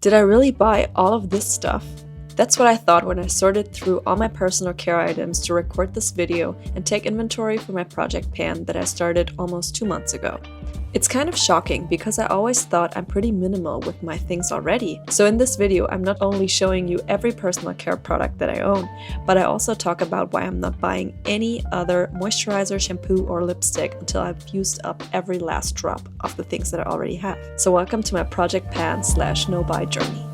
Did I really buy all of this stuff? That's what I thought when I sorted through all my personal care items to record this video and take inventory for my project pan that I started almost 2 months ago. It's kind of shocking because I always thought I'm pretty minimal with my things already. So in this video, I'm not only showing you every personal care product that I own, but I also talk about why I'm not buying any other moisturizer, shampoo, or lipstick until I've used up every last drop of the things that I already have. So welcome to my project pan / no buy journey.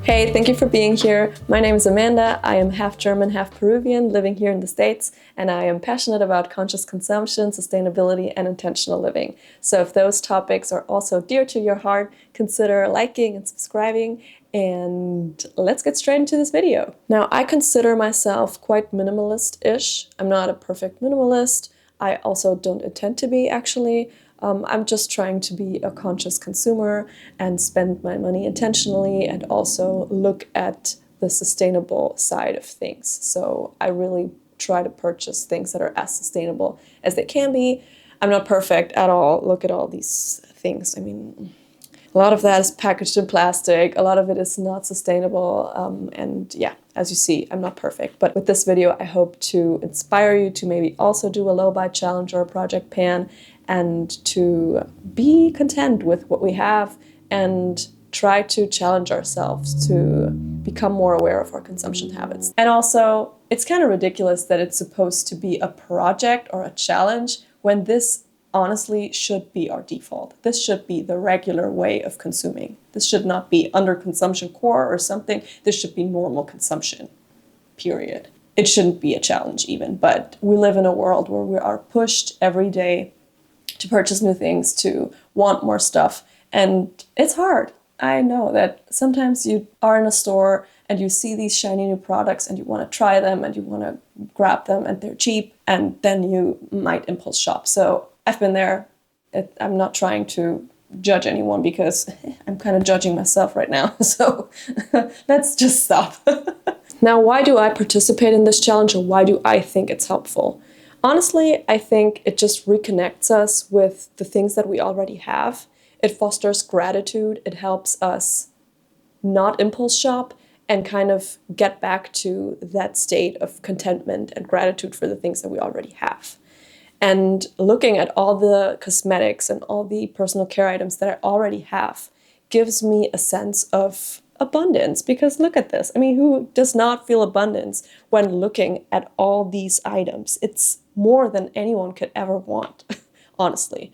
Hey, thank you for being here. My name is Amanda. I am half German, half Peruvian, living here in the States, and I am passionate about conscious consumption, sustainability, and intentional living. So if those topics are also dear to your heart, consider liking and subscribing, and let's get straight into this video. Now, I consider myself quite minimalist-ish. I'm not a perfect minimalist. I also don't intend to be, actually. I'm just trying to be a conscious consumer and spend my money intentionally and also look at the sustainable side of things. So I really try to purchase things that are as sustainable as they can be. I'm not perfect at all. Look at all these things. I mean, a lot of that is packaged in plastic. A lot of it is not sustainable. And yeah, as you see, I'm not perfect. But with this video, I hope to inspire you to maybe also do a low buy challenge or a project pan and to be content with what we have and try to challenge ourselves to become more aware of our consumption habits. And also, it's kind of ridiculous that it's supposed to be a project or a challenge when this honestly should be our default. This should be the regular way of consuming. This should not be under consumption core or something. This should be normal consumption, period. It shouldn't be a challenge even, but we live in a world where we are pushed every day to purchase new things, to want more stuff, and it's hard. I know that sometimes you are in a store and you see these shiny new products and you want to try them and you want to grab them and they're cheap, and then you might impulse shop. So I've been there. I'm not trying to judge anyone because I'm kind of judging myself right now. So let's just stop. Now, why do I participate in this challenge, or why do I think it's helpful? Honestly, I think it just reconnects us with the things that we already have. It fosters gratitude. It helps us not impulse shop and kind of get back to that state of contentment and gratitude for the things that we already have. And looking at all the cosmetics and all the personal care items that I already have gives me a sense of abundance, because look at this. I mean, who does not feel abundance when looking at all these items? It's more than anyone could ever want, honestly.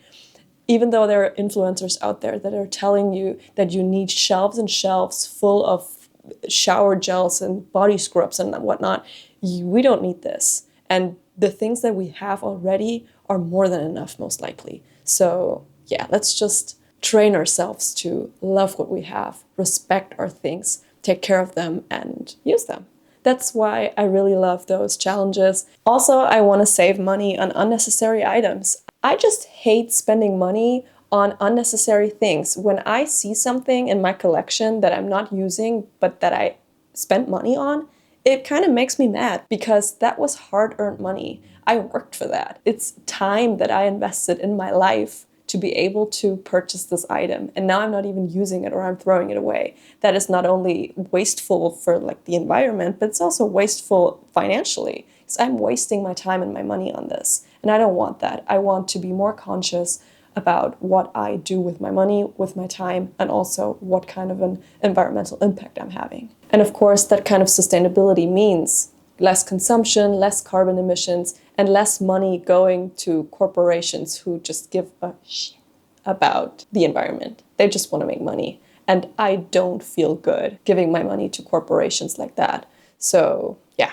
Even though there are influencers out there that are telling you that you need shelves and shelves full of shower gels and body scrubs and whatnot, we don't need this. And the things that we have already are more than enough, most likely. So yeah, let's just train ourselves to love what we have, respect our things, take care of them, and use them. That's why I really love those challenges. Also, I want to save money on unnecessary items. I just hate spending money on unnecessary things. When I see something in my collection that I'm not using, but that I spent money on, it kind of makes me mad because that was hard-earned money. I worked for that. It's time that I invested in my life to be able to purchase this item. And now I'm not even using it, or I'm throwing it away. That is not only wasteful for like the environment, but it's also wasteful financially, because I'm wasting my time and my money on this. And I don't want that. I want to be more conscious about what I do with my money, with my time, and also what kind of an environmental impact I'm having. And of course, that kind of sustainability means less consumption, less carbon emissions, and less money going to corporations who just give a shit about the environment. They just want to make money. And I don't feel good giving my money to corporations like that. So yeah,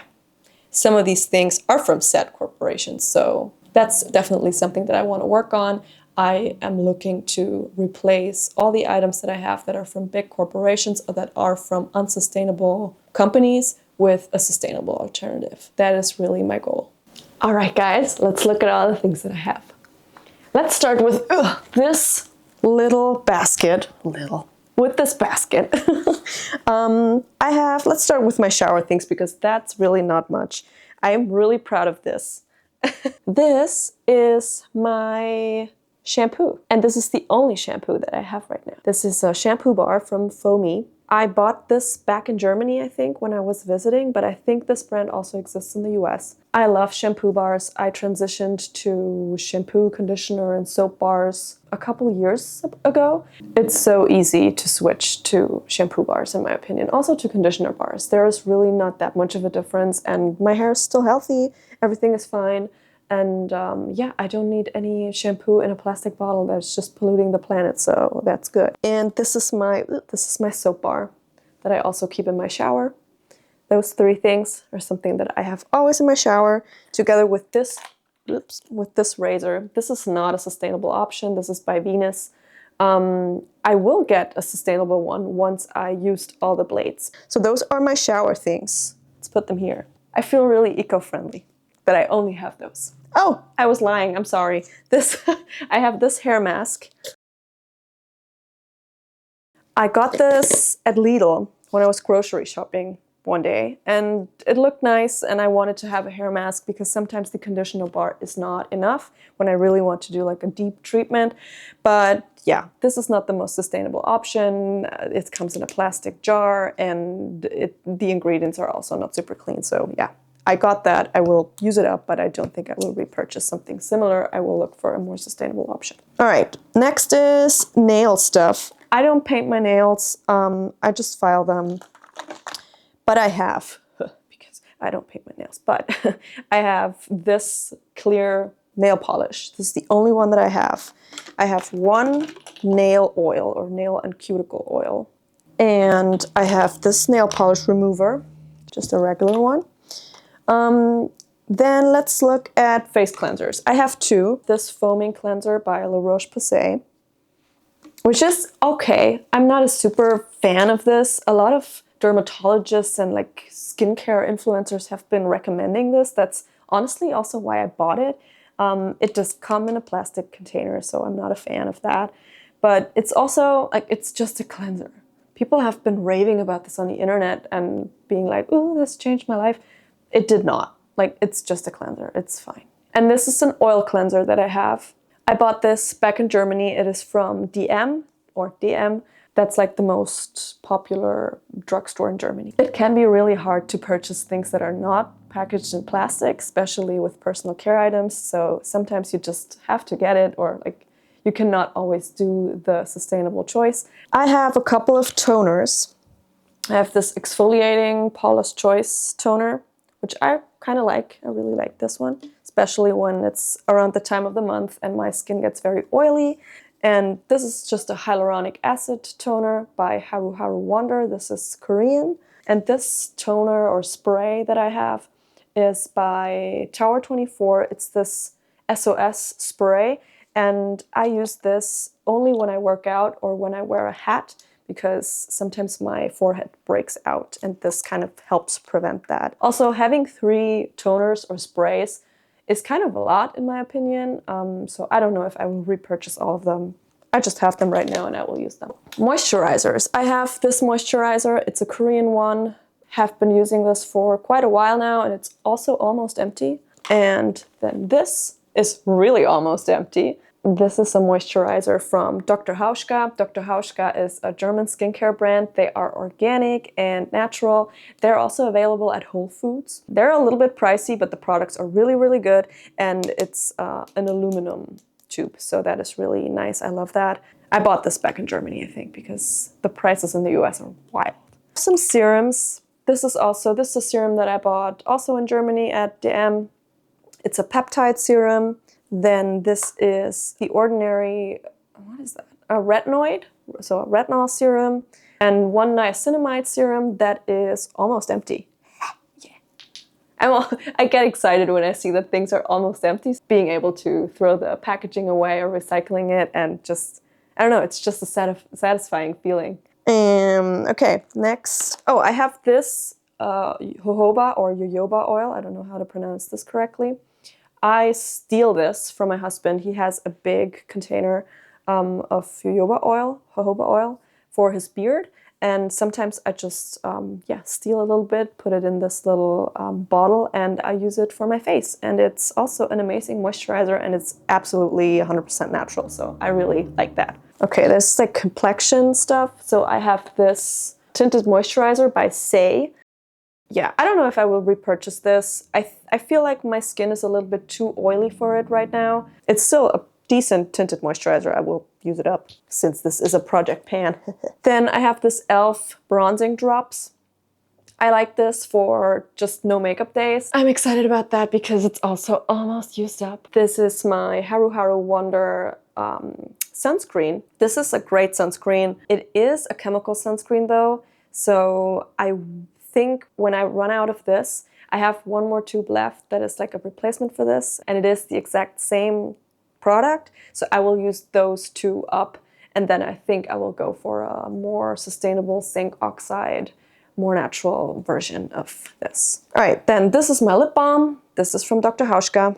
some of these things are from said corporations. So that's definitely something that I want to work on. I am looking to replace all the items that I have that are from big corporations or that are from unsustainable companies with a sustainable alternative. That is really my goal. All right, guys, let's look at all the things that I have. Let's start with this little basket. With this basket. Let's start with my shower things, because that's really not much. I am really proud of this. This is my shampoo. And this is the only shampoo that I have right now. This is a shampoo bar from Foamy. I bought this back in Germany, I think, when I was visiting, but I think this brand also exists in the US. I love shampoo bars. I transitioned to shampoo, conditioner, and soap bars a couple years ago. It's so easy to switch to shampoo bars, in my opinion. Also to conditioner bars. There is really not that much of a difference, and my hair is still healthy. Everything is fine. And yeah, I don't need any shampoo in a plastic bottle that's just polluting the planet, so that's good. And this is my soap bar that I also keep in my shower. Those three things are something that I have always in my shower, together with this, with this razor. This is not a sustainable option. This is by Venus. I will get a sustainable one once I used all the blades. So those are my shower things. Let's put them here. I feel really eco-friendly, but I only have those. Oh, I was lying, I'm sorry. I have this hair mask. I got this at Lidl when I was grocery shopping one day, and it looked nice, and I wanted to have a hair mask because sometimes the conditioner bar is not enough when I really want to do like a deep treatment. But yeah, this is not the most sustainable option. It comes in a plastic jar, and the ingredients are also not super clean, so yeah. I got that. I will use it up, but I don't think I will repurchase something similar. I will look for a more sustainable option. All right, next is nail stuff. I don't paint my nails. I just file them, but I have, because I don't paint my nails, but I have this clear nail polish. This is the only one that I have. I have one nail oil or nail and cuticle oil, and I have this nail polish remover, just a regular one. Then let's look at face cleansers. I have two. This foaming cleanser by La Roche-Posay, which is okay. I'm not a super fan of this. A lot of dermatologists and like skincare influencers have been recommending this. That's honestly also why I bought it. It does come in a plastic container, so I'm not a fan of that. But it's also like, it's just a cleanser. People have been raving about this on the internet and being like, ooh, this changed my life. It did not. Like, it's just a cleanser. It's fine. And this is an oil cleanser that I have. I bought this back in Germany. It is from DM or DM. That's like the most popular drugstore in Germany. It can be really hard to purchase things that are not packaged in plastic, especially with personal care items. So sometimes you just have to get it, or like you cannot always do the sustainable choice. I have a couple of toners. I have this exfoliating Paula's Choice toner, which I kind of like. I really like this one, especially when it's around the time of the month and my skin gets very oily. And this is just a hyaluronic acid toner by Haru Haru Wonder. This is Korean. And this toner or spray that I have is by Tower 24. It's this SOS spray. And I use this only when I work out or when I wear a hat, because sometimes my forehead breaks out, and this kind of helps prevent that. Also, having 3 toners or sprays is kind of a lot in my opinion, so I don't know if I will repurchase all of them. I just have them right now and I will use them. Moisturizers. I have this moisturizer. It's a Korean one. Have been using this for quite a while now, and it's also almost empty. And then this is really almost empty. This is a moisturizer from Dr. Hauschka. Dr. Hauschka is a German skincare brand. They are organic and natural. They're also available at Whole Foods. They're a little bit pricey, but the products are really, really good. And it's an aluminum tube, so that is really nice. I love that. I bought this back in Germany, I think, because the prices in the US are wild. Some serums. This is a serum that I bought also in Germany at DM. It's a peptide serum. Then this is the ordinary, what is that? A retinoid, so a retinol serum, and one niacinamide serum that is almost empty. Yeah. I get excited when I see that things are almost empty. Being able to throw the packaging away or recycling it, and just, I don't know, it's just a satisfying feeling. Okay, next. Oh, I have this jojoba or jojoba oil. I don't know how to pronounce this correctly. I steal this from my husband. He has a big container of jojoba oil for his beard, And sometimes I just, steal a little bit, put it in this little bottle, and I use it for my face. And it's also an amazing moisturizer, and it's absolutely 100% natural. So I really like that. Okay, there's like complexion stuff. So I have this tinted moisturizer by Say. Yeah, I don't know if I will repurchase this. I feel like my skin is a little bit too oily for it right now. It's still a decent tinted moisturizer. I will use it up since this is a project pan. Then I have this e.l.f. bronzing drops. I like this for just no makeup days. I'm excited about that because it's also almost used up. This is my Haru Haru Wonder sunscreen. This is a great sunscreen. It is a chemical sunscreen though, so I think when I run out of this, I have one more tube left that is like a replacement for this, and it is the exact same product. So I will use those two up, and then I think I will go for a more sustainable zinc oxide, more natural version of this. All right, then this is my lip balm. This is from Dr. Hauschka.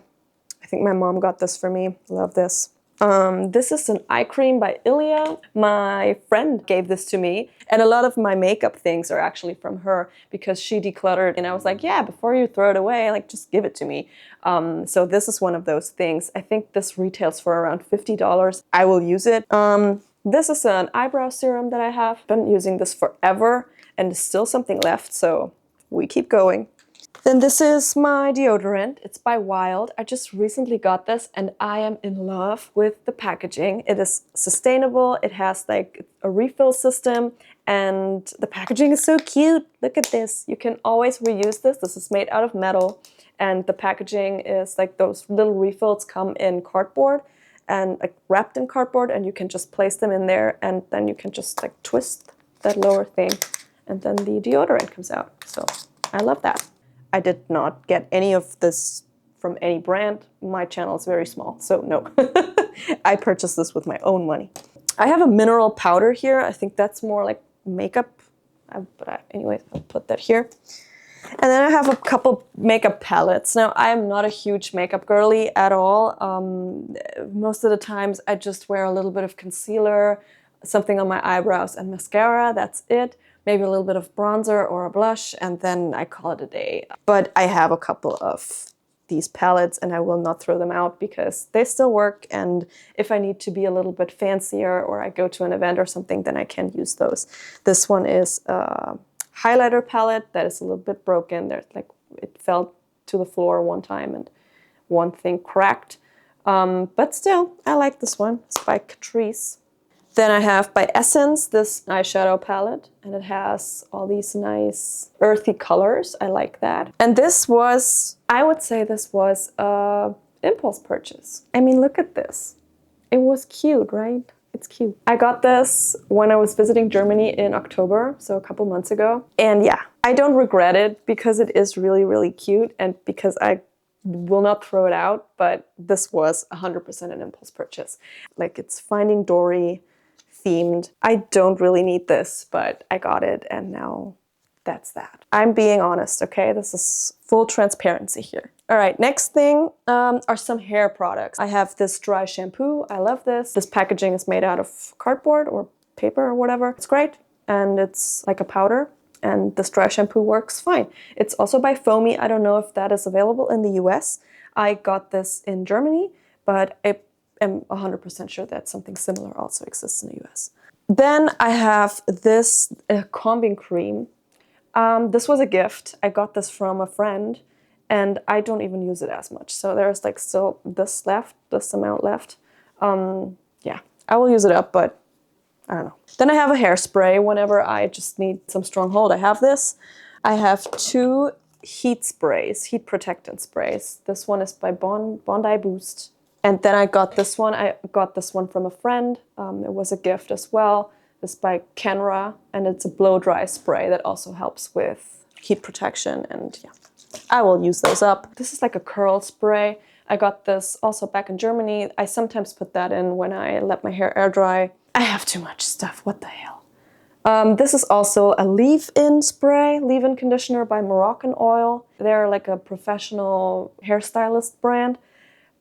I think my mom got this for me. Love this. This is an eye cream by Ilia. My friend gave this to me, and a lot of my makeup things are actually from her because she decluttered, and I was like, yeah, before you throw it away, like just give it to me. So this is one of those things. I think this retails for around $50. I will use it. This is an eyebrow serum that I have. Been using this forever, and there's still something left, so we keep going. Then this is my deodorant. It's by Wild. I just recently got this and I am in love with the packaging. It is sustainable. It has like a refill system and the packaging is so cute. Look at this. You can always reuse this. This is made out of metal and the packaging is like those little refills come in cardboard and like wrapped in cardboard, and you can just place them in there and then you can just like twist that lower thing and then the deodorant comes out. So I love that. I did not get any of this from any brand. My channel is very small, so no. I purchased this with my own money. I have a mineral powder here. I think that's more like makeup. Anyways, I'll put that here. And then I have a couple makeup palettes. Now, I am not a huge makeup girly at all. Most of the times I just wear a little bit of concealer, something on my eyebrows and mascara, that's it. Maybe a little bit of bronzer or a blush, and then I call it a day. But I have a couple of these palettes and I will not throw them out because they still work, and if I need to be a little bit fancier or I go to an event or something, then I can use those. This one is a highlighter palette that is a little bit broken. There's like, it fell to the floor one time and one thing cracked. But still, I like this one. It's by Catrice. Then I have by Essence this eyeshadow palette, and it has all these nice earthy colors. I like that. And this was, I would say this was a impulse purchase. I mean, look at this. It was cute, right? It's cute. I got this when I was visiting Germany in October, so a couple months ago. And yeah, I don't regret it because it is really, really cute and because I will not throw it out, but this was 100% an impulse purchase. Like, it's Finding Dory themed. I don't really need this, but I got it and now that's that. I'm being honest, okay? This is full transparency here. All right, next thing are some hair products. I have this dry shampoo. I love this. This packaging is made out of cardboard or paper or whatever. It's great, and it's like a powder, and this dry shampoo works fine. It's also by Foamy. I don't know if that is available in the US. I got this in Germany, but I am 100% sure that something similar also exists in the US. Then I have this combing cream. This was a gift. I got this from a friend and I don't even use it as much. So there's like still this left, this amount left. Yeah, I will use it up, but I don't know. Then I have a hairspray whenever I just need some strong hold. I have this. I have two heat sprays, heat protectant sprays. This one is by Bondi Boost. And then I got this one. I got this one from a friend. It was a gift as well. This is by Kenra, and it's a blow dry spray that also helps with heat protection, and yeah, I will use those up. This is like a curl spray. I got this also back in Germany. I sometimes put that in when I let my hair air dry. I have too much stuff, what the hell. This is also a leave-in spray, leave-in conditioner by Moroccan Oil. They're like a professional hairstylist brand,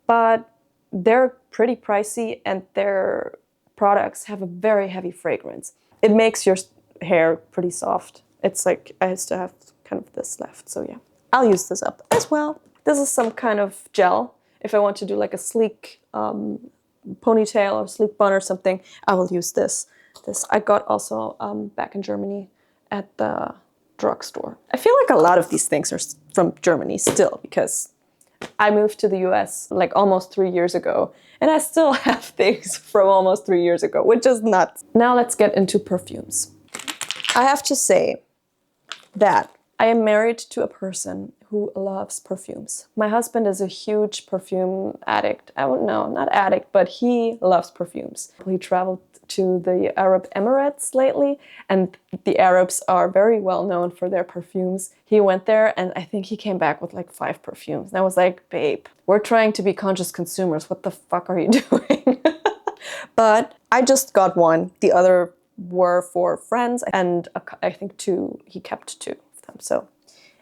but they're pretty pricey and their products have a very heavy fragrance. It makes your hair pretty soft. It's like I still have kind of this left, so yeah. I'll use this up as well. This is some kind of gel. If I want to do like a sleek ponytail or sleek bun or something, I will use this. This I got also back in Germany at the drugstore. I feel like a lot of these things are from Germany still, because I moved to the US like almost 3 years ago, and I still have things from almost 3 years ago, which is nuts. Now let's get into perfumes. I have to say that I am married to a person who loves perfumes. My husband is a huge perfume addict. I don't know, not addict, but he loves perfumes. He traveled to the Arab Emirates lately, and the Arabs are very well known for their perfumes. He went there, and I think he came back with like 5 perfumes. And I was like, babe, we're trying to be conscious consumers. What the fuck are you doing? But I just got one. The other were for friends, and I think 2, he kept 2 of them. So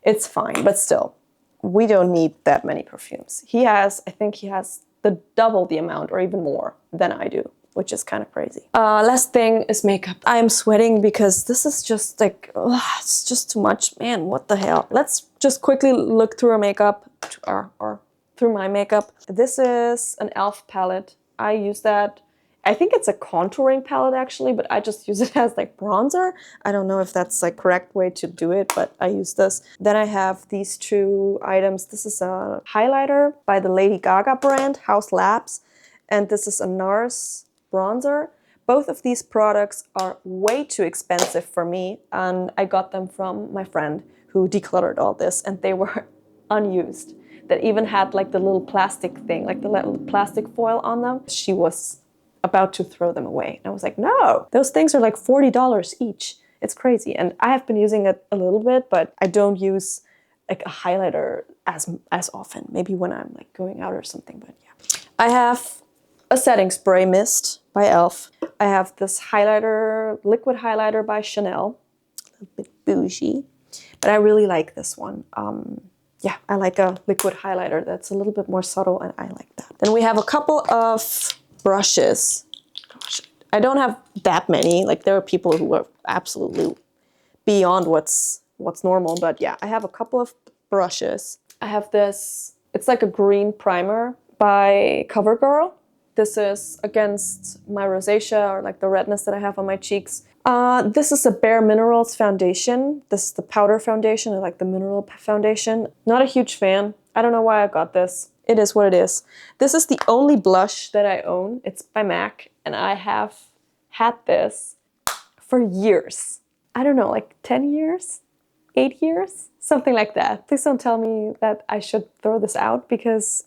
it's fine, but still, we don't need that many perfumes. I think he has the double the amount or even more than I do, which is kind of crazy. Last thing is makeup. I am sweating because this is just like, it's just too much. Man, what the hell? Let's just quickly look through our makeup, or through my makeup. This is an e.l.f. palette. I use that. I think it's a contouring palette actually, but I just use it as like bronzer. I don't know if that's like correct way to do it, but I use this. Then I have these 2 items. This is a highlighter by the Lady Gaga brand, House Labs, and this is a NARS bronzer. Both of these products are way too expensive for me, and I got them from my friend who decluttered all this, and they were unused. That even had like the little plastic thing, like the little plastic foil on them. She was about to throw them away. And I was like, no, those things are like $40 each. It's crazy. And I have been using it a little bit, but I don't use like a highlighter as often. Maybe when I'm like going out or something, but yeah. I have a setting spray mist by e.l.f. I have this highlighter, liquid highlighter by Chanel. A little bit bougie, but I really like this one. Yeah, I like a liquid highlighter that's a little bit more subtle, and I like that. Then we have a couple of brushes. Gosh, I don't have that many. Like there are people who are absolutely beyond what's normal, but yeah, I have a couple of brushes. I have this, it's like a green primer by CoverGirl. This is against my rosacea or like the redness that I have on my cheeks. This is a Bare Minerals foundation. This is the powder foundation, I like the mineral foundation. Not a huge fan. I don't know why I got this. It is what it is. This is the only blush that I own. It's by MAC, and I have had this for years. I don't know, like 10 years? 8 years? Something like that. Please don't tell me that I should throw this out, because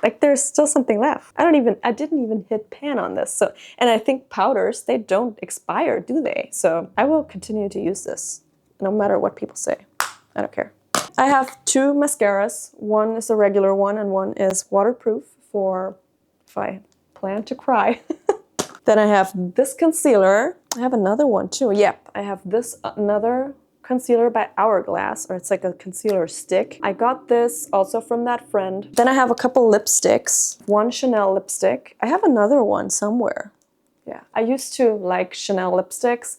like there's still something left. I didn't even hit pan on this. So, and I think powders, they don't expire, do they? So I will continue to use this no matter what people say. I don't care. I have 2 mascaras. One is a regular one and one is waterproof for if I plan to cry. Then I have this concealer. I have another one too. Yep, I have this another concealer by Hourglass, or it's like a concealer stick. I got this also from that friend. Then I have a couple lipsticks. One Chanel lipstick. I have another one somewhere. Yeah, I used to like Chanel lipsticks.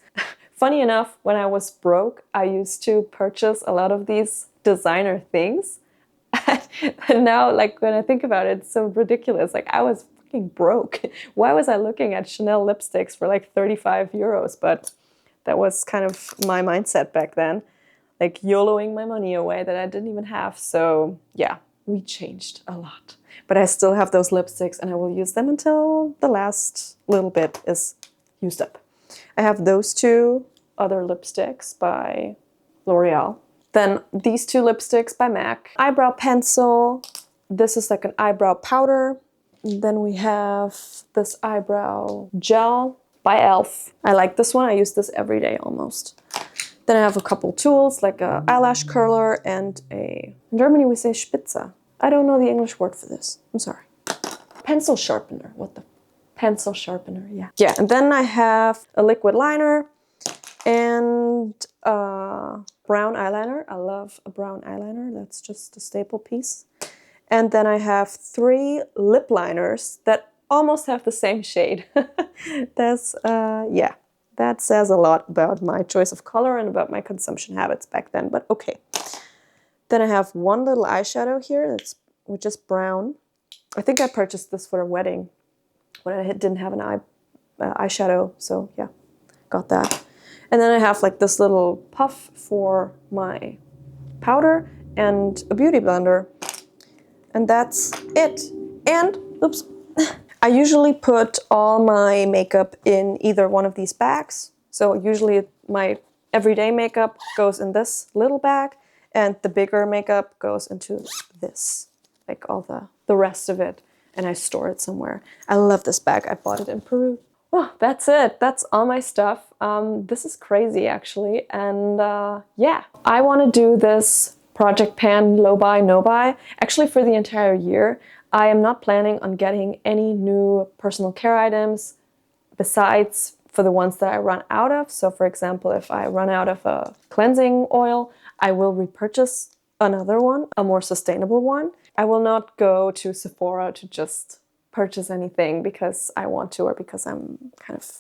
Funny enough, when I was broke, I used to purchase a lot of these designer things. And now, like when I think about it, it's so ridiculous. Like I was fucking broke. Why was I looking at Chanel lipsticks for like 35 euros? But that was kind of my mindset back then, like YOLOing my money away that I didn't even have. So yeah, we changed a lot. But I still have those lipsticks, and I will use them until the last little bit is used up. I have those 2 other lipsticks by L'Oreal. Then these 2 lipsticks by MAC. Eyebrow pencil. This is like an eyebrow powder. Then we have this eyebrow gel by e.l.f. I like this one. I use this every day almost. Then I have a couple tools like a eyelash curler and in Germany we say Spitzer. I don't know the English word for this. I'm sorry. Pencil sharpener. What the? Pencil sharpener, yeah. Yeah, and then I have a liquid liner and brown eyeliner. I love a brown eyeliner. That's just a staple piece. And then I have 3 lip liners that almost have the same shade. That's, yeah. That says a lot about my choice of color and about my consumption habits back then, but okay. Then I have one little eyeshadow here, which is brown. I think I purchased this for a wedding when I didn't have an eyeshadow, so yeah, got that. And then I have like this little puff for my powder and a beauty blender. And that's it. And, oops, I usually put all my makeup in either one of these bags. So usually my everyday makeup goes in this little bag, and the bigger makeup goes into this, like all the rest of it, and I store it somewhere. I love this bag. I bought it in Peru. Oh, that's it. That's all my stuff. This is crazy, actually. And yeah, I want to do this project pan low buy, no buy, actually for the entire year. I am not planning on getting any new personal care items besides for the ones that I run out of. So for example, if I run out of a cleansing oil, I will repurchase another one, a more sustainable one. I will not go to Sephora to just purchase anything because I want to or because I'm kind of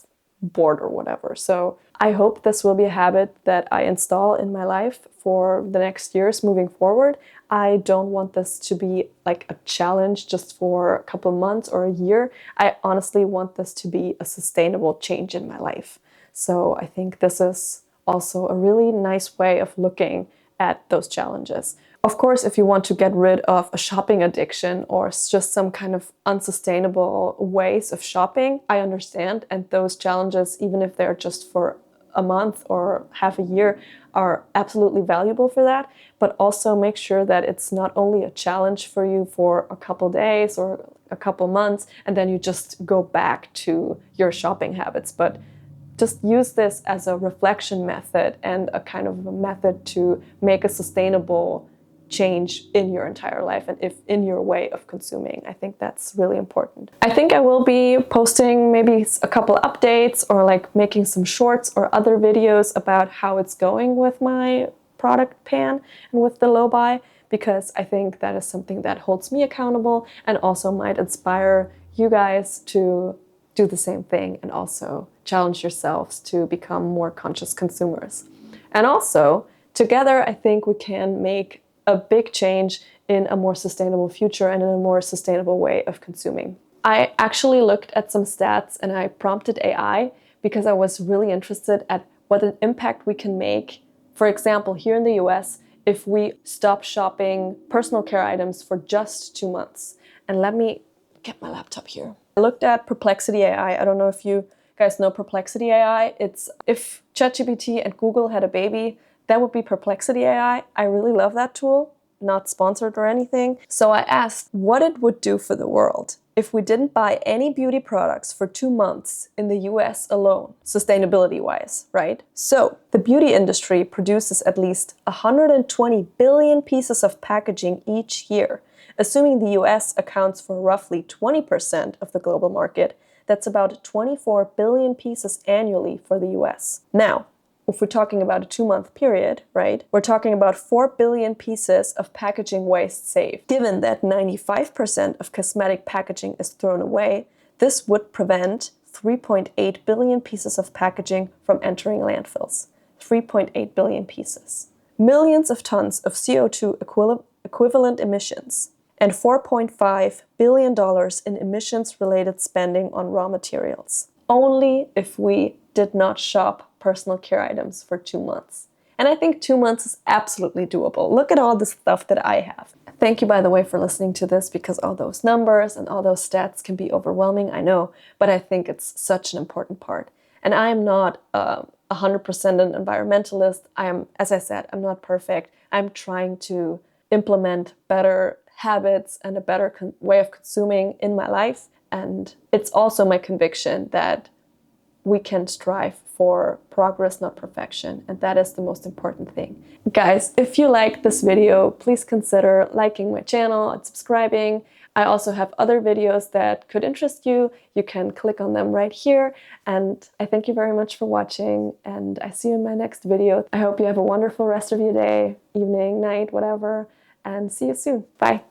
bored or whatever. So I hope this will be a habit that I install in my life for the next years moving forward. I don't want this to be like a challenge just for a couple of months or a year. I honestly want this to be a sustainable change in my life. So I think this is also a really nice way of looking at those challenges. Of course, if you want to get rid of a shopping addiction or just some kind of unsustainable ways of shopping, I understand. And those challenges, even if they're just for a month or half a year, are absolutely valuable for that. But also make sure that it's not only a challenge for you for a couple days or a couple months, and then you just go back to your shopping habits, but just use this as a reflection method and a kind of a method to make a sustainable change in your entire life and if in your way of consuming. I think that's really important. I think I will be posting maybe a couple updates or like making some shorts or other videos about how it's going with my product pan and with the low buy, because I think that is something that holds me accountable and also might inspire you guys to do the same thing and also challenge yourselves to become more conscious consumers. And also, together, I think we can make a big change in a more sustainable future and in a more sustainable way of consuming. I actually looked at some stats and I prompted AI because I was really interested at what an impact we can make. For example, here in the US, if we stop shopping personal care items for just 2 months. And let me get my laptop here. I looked at Perplexity AI. I don't know if you guys know Perplexity AI. It's if ChatGPT and Google had a baby, that would be Perplexity AI. I really love that tool, not sponsored or anything. So I asked what it would do for the world if we didn't buy any beauty products for 2 months in the US alone, sustainability-wise, right? So the beauty industry produces at least 120 billion pieces of packaging each year. Assuming the US accounts for roughly 20% of the global market, that's about 24 billion pieces annually for the US. Now, if we're talking about a 2-month period, right, we're talking about 4 billion pieces of packaging waste saved. Given that 95% of cosmetic packaging is thrown away, this would prevent 3.8 billion pieces of packaging from entering landfills. 3.8 billion pieces. Millions of tons of CO2 equivalent emissions, and $4.5 billion in emissions-related spending on raw materials. Only if we did not shop personal care items for 2 months. And I think 2 months is absolutely doable. Look at all the stuff that I have. Thank you, by the way, for listening to this, because all those numbers and all those stats can be overwhelming, I know, but I think it's such an important part. And I am not 100% an environmentalist. I am, as I said, I'm not perfect. I'm trying to implement better habits and a better way of consuming in my life. And it's also my conviction that we can strive for progress, not perfection. And that is the most important thing. Guys, if you like this video, please consider liking my channel and subscribing. I also have other videos that could interest you. You can click on them right here. And I thank you very much for watching. And I see you in my next video. I hope you have a wonderful rest of your day, evening, night, whatever. And see you soon. Bye.